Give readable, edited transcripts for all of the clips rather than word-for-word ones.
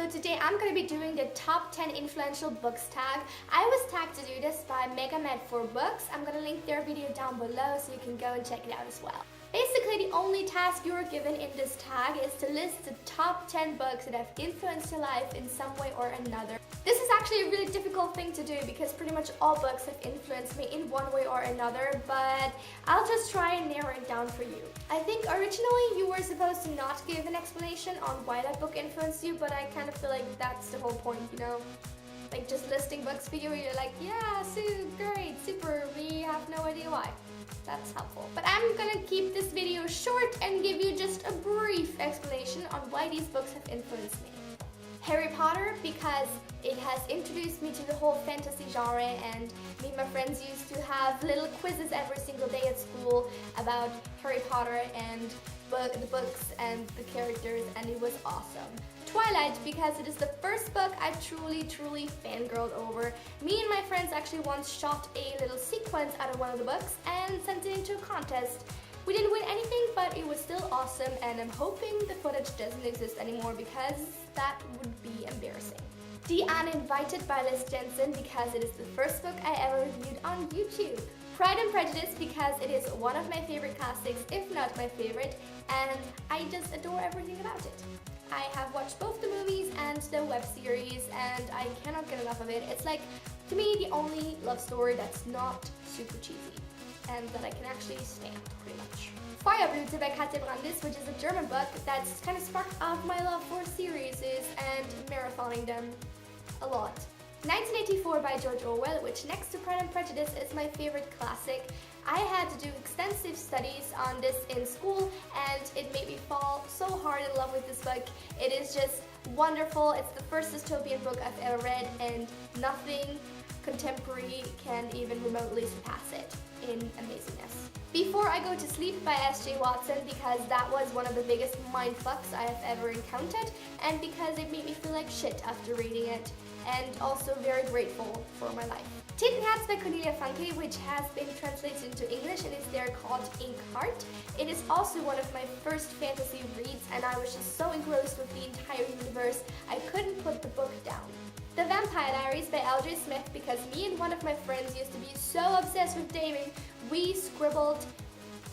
So today I'm going to be doing the top 10 influential books tag. I was tagged to do this by Megamed4Books. I'm going to link their video down below so you can go and check it out as well. Basically, the only task you are given in this tag is to list the top 10 books that have influenced your life in some way or another. This is actually a really difficult thing to do because pretty much all books have influenced me in one way or another, but I'll just try and narrow it down for you. I think originally you were supposed to not give an explanation on why that book influenced you, but I kind of feel like that's the whole point, you know? Like just listing books for you, you're like, yeah, great, super, we have no idea why. That's helpful. But I'm gonna keep this video short and give you just a brief explanation on why these books have influenced me. Harry Potter, because it has introduced me to the whole fantasy genre, and me and my friends used to have little quizzes every single day at school about Harry Potter and the books and the characters, and it was awesome. Twilight, because it is the first book I truly fangirled over. Me and my friends actually once shot a little sequence out of one of the books and sent it into a contest. We didn't win anything, but it was still awesome, and I'm hoping the footage doesn't exist anymore because that would be embarrassing. The Uninvited by Liz Jensen, because it is the first book I ever reviewed on YouTube. Pride and Prejudice, because it is one of my favorite classics, if not my favorite, and I just adore everything about it. I have watched both the movies and the web series, and I cannot get enough of it. It's like, to me, the only love story that's not super cheesy and that I can actually stand, pretty much. Feuerblüte by Katja Brandis, which is a German book that's kind of sparked off my love for series and marathoning them a lot. 1984 by George Orwell, which next to Pride and Prejudice is my favorite classic. I had to do extensive studies on this in school, and it made me fall so hard in love with this book. It is just wonderful. It's the first dystopian book I've ever read, and nothing contemporary can even remotely surpass it in amazingness. Before I Go to Sleep by S.J. Watson, because that was one of the biggest mindfucks I have ever encountered, and because it made me feel like shit after reading it, and also very grateful for my life. Tintenherz by Cornelia Funke, which has been translated into English and is there called Inkheart. It is also one of my first fantasy reads, and I was just so engrossed with the entire universe, I couldn't put the book down. The Vampire Diaries by L.J. Smith, because me and one of my friends used to be so obsessed with Damon, we scribbled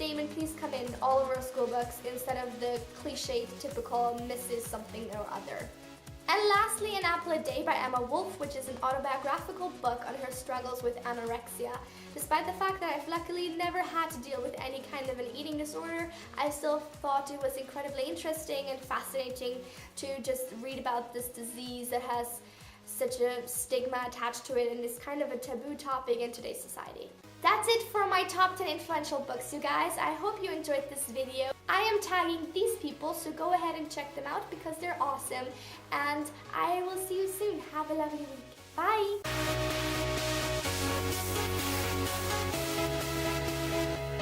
"Damon, please come in" all over our school books instead of the cliched, typical Mrs. something or other. And lastly, An Apple a Day by Emma Wolf, which is an autobiographical book on her struggles with anorexia. Despite the fact that I've luckily never had to deal with any kind of an eating disorder, I still thought it was incredibly interesting and fascinating to just read about this disease that has such a stigma attached to it and is kind of a taboo topic in today's society. That's it for my top 10 influential books, you guys. I hope you enjoyed this video. I am tagging these people, so go ahead and check them out because they're awesome. And I will see you soon. Have a lovely week. Bye!